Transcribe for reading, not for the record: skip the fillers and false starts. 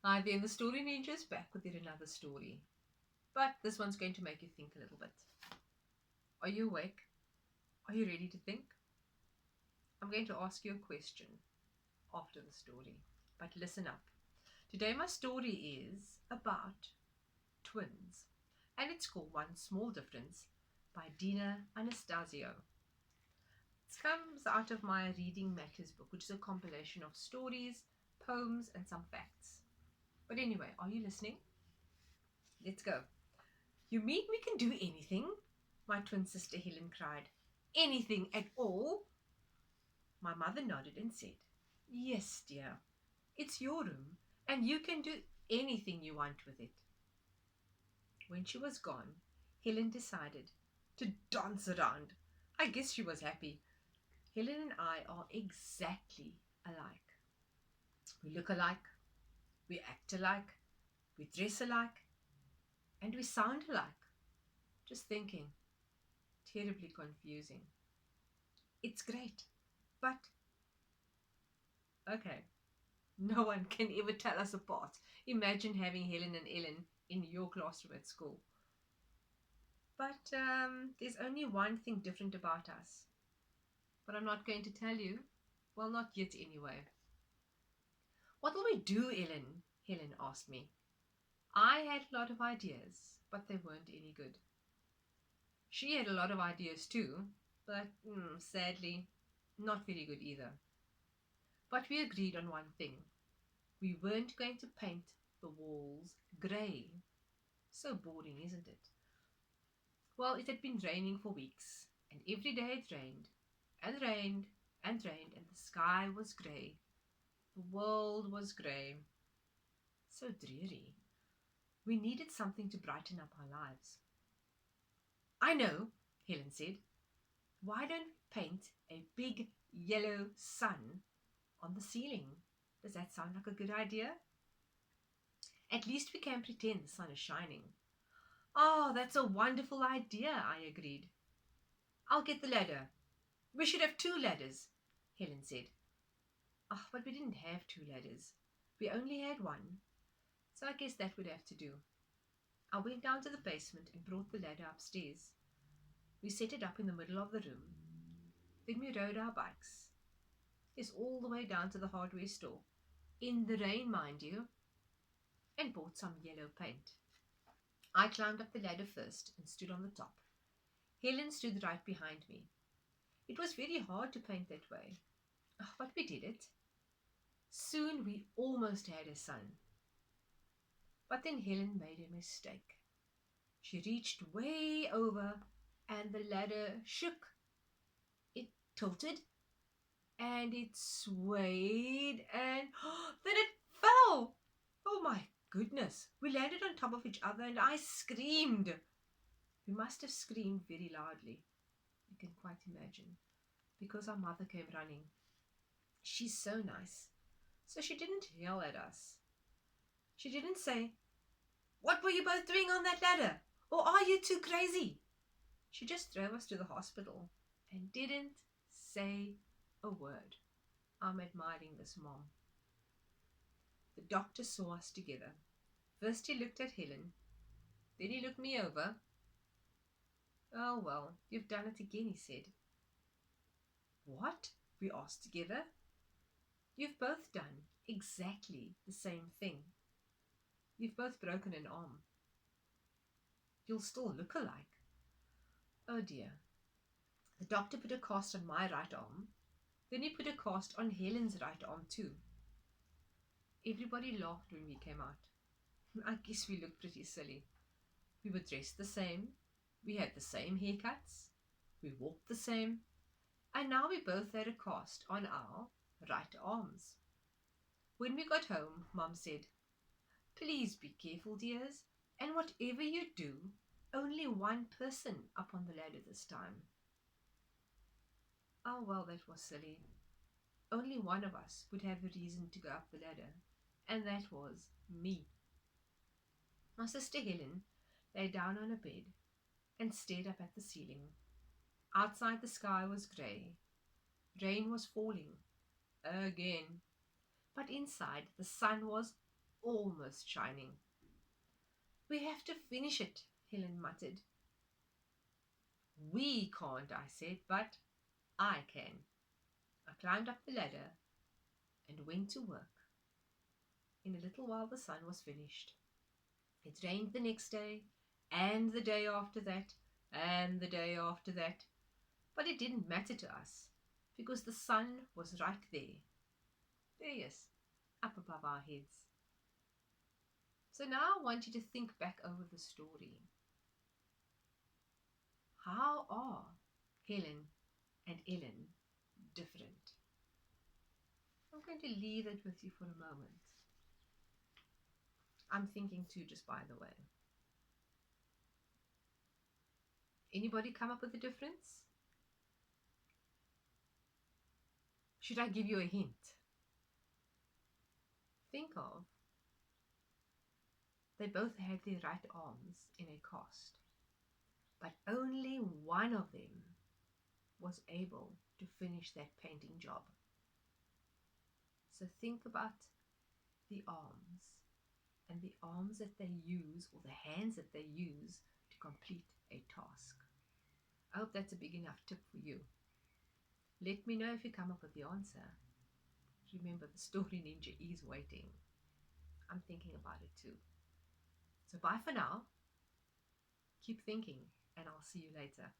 Hi there, the Story Ranger's back with yet another story. But this one's going to make you think a little bit. Are you awake? Are you ready to think? I'm going to ask you a question after the story. But listen up. Today my story is about twins. And it's called One Small Difference by Dina Anastasio. It comes out of my Reading Matters book, which is a compilation of stories, poems, and some facts. But anyway, are you listening? Let's go. You mean we can do anything? My twin sister Helen cried. Anything at all? My mother nodded and said, Yes, dear. It's your room, and you can do anything you want with it. When she was gone, Helen decided to dance around. I guess she was happy. Helen and I are exactly alike. We look alike, we act alike, we dress alike, and we sound alike. Just thinking, terribly confusing. It's great, but okay, no one can ever tell us apart. Imagine having Helen and Ellen in your classroom at school. But there's only one thing different about us. But I'm not going to tell you. Well, not yet anyway. What will we do, Ellen? Helen asked me. I had a lot of ideas, but they weren't any good. She had a lot of ideas too, but sadly, not very good either. But we agreed on one thing. We weren't going to paint the walls grey. So boring, isn't it? Well, it had been raining for weeks, and every day it rained, and rained, and rained, and the sky was grey. The world was grey. So dreary. We needed something to brighten up our lives. I know, Helen said. Why don't we paint a big yellow sun on the ceiling? Does that sound like a good idea? At least we can pretend the sun is shining. Oh, that's a wonderful idea, I agreed. I'll get the ladder. We should have two ladders, Helen said. Ah, but we didn't have two ladders. We only had one, so I guess that would have to do. I went down to the basement and brought the ladder upstairs. We set it up in the middle of the room. Then we rode our bikes. Yes, all the way down to the hardware store, in the rain, mind you, and bought some yellow paint. I climbed up the ladder first and stood on the top. Helen stood right behind me. It was very hard to paint that way, but we did it. Soon we almost had a sun. But then Helen made a mistake. She reached way over and the ladder shook. It tilted and it swayed and then it fell. Oh my goodness. We landed on top of each other and I screamed. We must have screamed very loudly. You can quite imagine. Because our mother came running. She's so nice. So she didn't yell at us. She didn't say, What were you both doing on that ladder? Or are you too crazy? She just drove us to the hospital and didn't say a word. I'm admiring this mom. The doctor saw us together. First he looked at Helen, then he looked me over. Oh well, you've done it again, he said. What? We asked together. You've both done exactly the same thing. You've both broken an arm. You'll still look alike. Oh dear. The doctor put a cast on my right arm. Then he put a cast on Helen's right arm too. Everybody laughed when we came out. I guess we looked pretty silly. We were dressed the same. We had the same haircuts. We walked the same. And now we both had a cast on our right arms. When we got home, Mum said, Please be careful, dears, and whatever you do, only one person up on the ladder this time. Oh, well, that was silly. Only one of us would have a reason to go up the ladder, and that was me. My sister Helen lay down on a bed and stared up at the ceiling. Outside the sky was grey. Rain was falling again. But inside the sun was almost shining. We have to finish it, Helen muttered. We can't, I said, but I can. I climbed up the ladder and went to work. In a little while the sun was finished. It rained the next day, and the day after that, and the day after that. But it didn't matter to us, because the sun was right there. There he is, up above our heads. So now I want you to think back over the story. How are Helen and Ellen different? I'm going to leave it with you for a moment. I'm thinking too, just by the way. Anybody come up with a difference? Should I give you a hint? Think of, they both had their right arms in a cast, but only one of them was able to finish that painting job. So think about the arms and the arms that they use, or the hands that they use to complete a task. I hope that's a big enough tip for you. Let me know if you come up with the answer. Remember, the story ninja is waiting. I'm thinking about it too. So bye for now. Keep thinking, and I'll see you later.